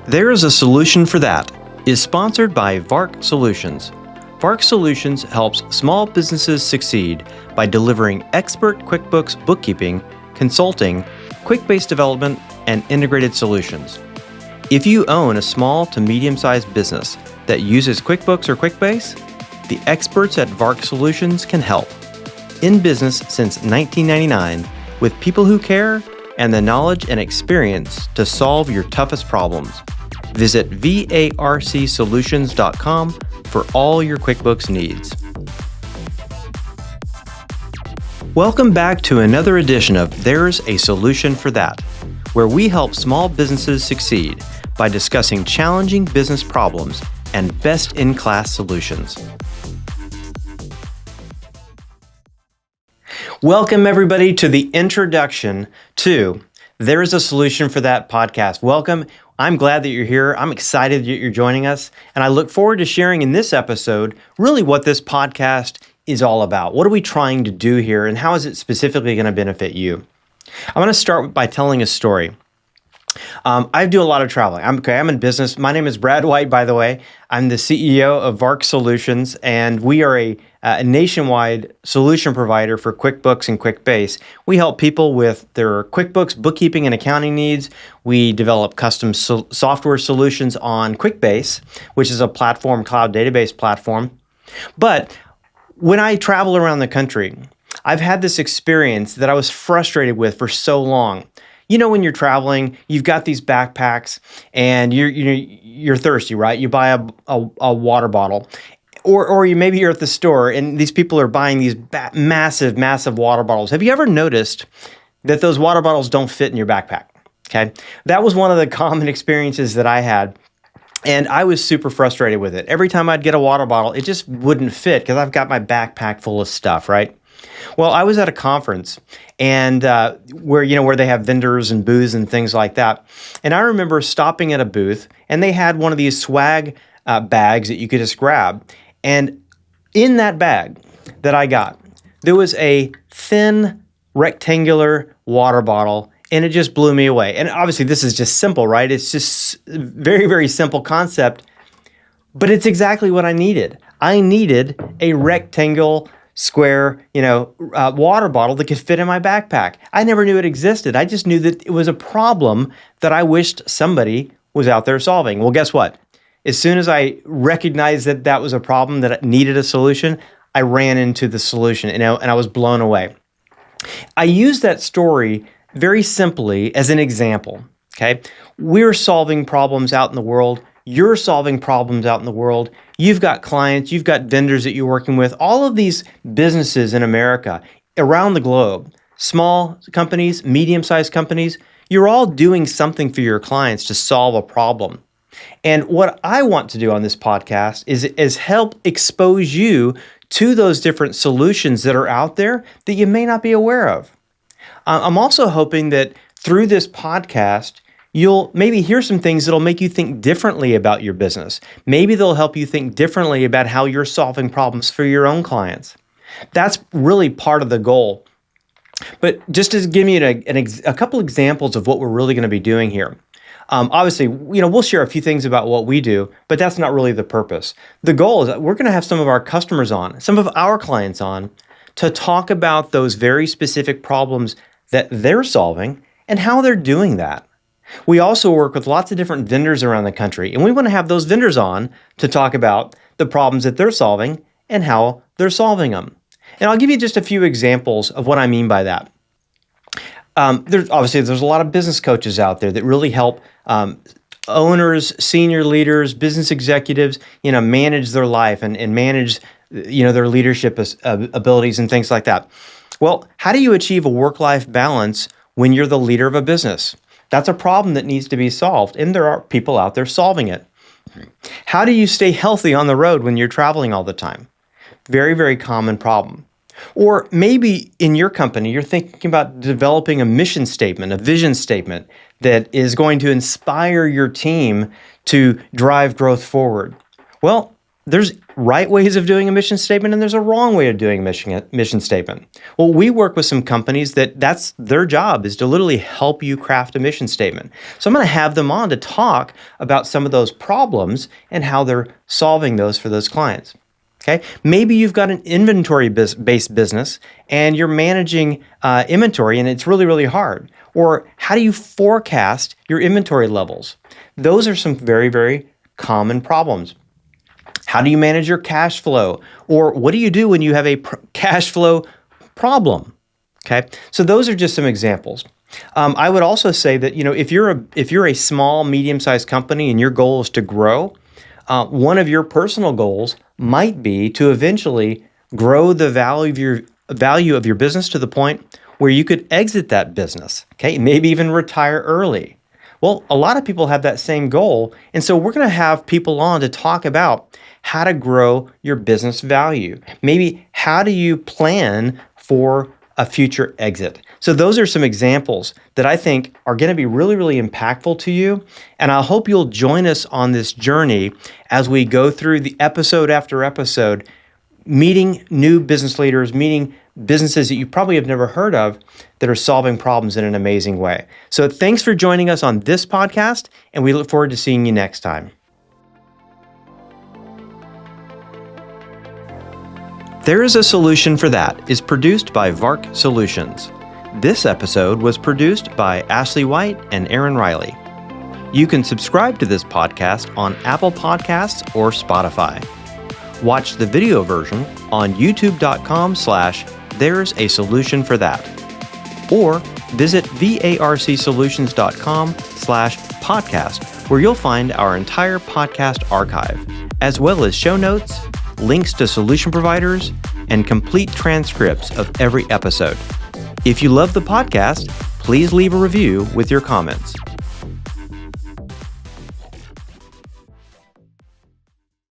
There is a Solution for That is sponsored by VARC Solutions. VARC Solutions helps small businesses succeed by delivering expert QuickBooks bookkeeping, consulting, quick-base development, and integrated solutions. If you own a small to medium-sized business that uses QuickBooks or QuickBase, the experts at VARC Solutions can help. In business since 1999, with people who care and the knowledge and experience to solve your toughest problems. Visit VARCsolutions.com for all your QuickBooks needs. Welcome back to another edition of There's a Solution for That, where we help small businesses succeed by discussing challenging business problems and best-in-class solutions. Welcome, everybody, to the introduction to There's a Solution for That podcast. Welcome. I'm glad that you're here. I'm excited that you're joining us, and I look forward to sharing in this episode really what this podcast is all about. What are we trying to do here, and how is it specifically going to benefit you? I'm going to start by telling a story. I do a lot of traveling. I'm in business. My name is Brad White, by the way. I'm the CEO of VARC Solutions, and we are a nationwide solution provider for QuickBooks and QuickBase. We help people with their QuickBooks bookkeeping and accounting needs. We develop custom software solutions on QuickBase, which is a platform, cloud database platform. But when I travel around the country, I've had this experience that I was frustrated with for so long. You know, when you're traveling, you've got these backpacks and you're thirsty, right? You buy a water bottle, or maybe you're at the store and these people are buying these massive water bottles. Have you ever noticed that those water bottles don't fit in your backpack? Okay, that was one of the common experiences that I had, and I was super frustrated with it. Every time I'd get a water bottle, it just wouldn't fit because I've got my backpack full of stuff, right? Well, I was at a conference and where they have vendors and booths and things like that. And I remember stopping at a booth and they had one of these swag bags that you could just grab. And in that bag that I got, there was a thin rectangular water bottle, and it just blew me away. And obviously this is just simple, right? It's just a very, very simple concept, but it's exactly what I needed. I needed a rectangle square, water bottle that could fit in my backpack. I never knew it existed. I just knew that it was a problem that I wished somebody was out there solving. Well, guess what? As soon as I recognized that that was a problem that needed a solution, I ran into the solution, and I was blown away. I use that story very simply as an example, okay? We're solving problems out in the world. You're solving problems out in the world. You've got clients, you've got vendors that you're working with. All of these businesses in America, around the globe, small companies, medium-sized companies, you're all doing something for your clients to solve a problem. And what I want to do on this podcast is help expose you to those different solutions that are out there that you may not be aware of. I'm also hoping that through this podcast, you'll maybe hear some things that'll make you think differently about your business. Maybe they'll help you think differently about how you're solving problems for your own clients. That's really part of the goal. But just to give you a couple examples of what we're really going to be doing here. Obviously, we'll share a few things about what we do, but that's not really the purpose. The goal is that we're going to have some of our customers on, some of our clients on, to talk about those very specific problems that they're solving and how they're doing that. We also work with lots of different vendors around the country, and we want to have those vendors on to talk about the problems that they're solving and how they're solving them. And I'll give you just a few examples of what I mean by that. There's a lot of business coaches out there that really help owners, senior leaders, business executives, manage their life and manage, their leadership abilities and things like that. Well, how do you achieve a work-life balance when you're the leader of a business? That's a problem that needs to be solved, and there are people out there solving it. How do you stay healthy on the road when you're traveling all the time? Very, very common problem. Or maybe in your company, you're thinking about developing a mission statement, a vision statement that is going to inspire your team to drive growth forward. Well, there's right ways of doing a mission statement and there's a wrong way of doing a mission statement. Well, we work with some companies that's their job is to literally help you craft a mission statement. So I'm going to have them on to talk about some of those problems and how they're solving those for those clients. Okay, maybe you've got an inventory-based business and you're managing inventory and it's really, really hard. Or how do you forecast your inventory levels? Those are some very, very common problems. How do you manage your cash flow? Or what do you do when you have a cash flow problem? Okay, so those are just some examples. I would also say that if you're a small, medium-sized company and your goal is to grow, one of your personal goals might be to eventually grow the value of your business to the point where you could exit that business. Okay, maybe even retire early. Well, a lot of people have that same goal, and so we're going to have people on to talk about how to grow your business value. Maybe how do you plan for a future exit? So those are some examples that I think are going to be really, really impactful to you, and I hope you'll join us on this journey as we go through the episode after episode, meeting new business leaders, meeting businesses that you probably have never heard of that are solving problems in an amazing way. So thanks for joining us on this podcast, and we look forward to seeing you next time. There is a Solution for That is produced by VARC Solutions. This episode was produced by Ashley White and Aaron Riley. You can subscribe to this podcast on Apple Podcasts or Spotify. Watch the video version on youtube.com/TheresaSolutionforThat or visit VARCsolutions.com/podcast, where you'll find our entire podcast archive, as well as show notes, links to solution providers, and complete transcripts of every episode. If you love the podcast, please leave a review with your comments.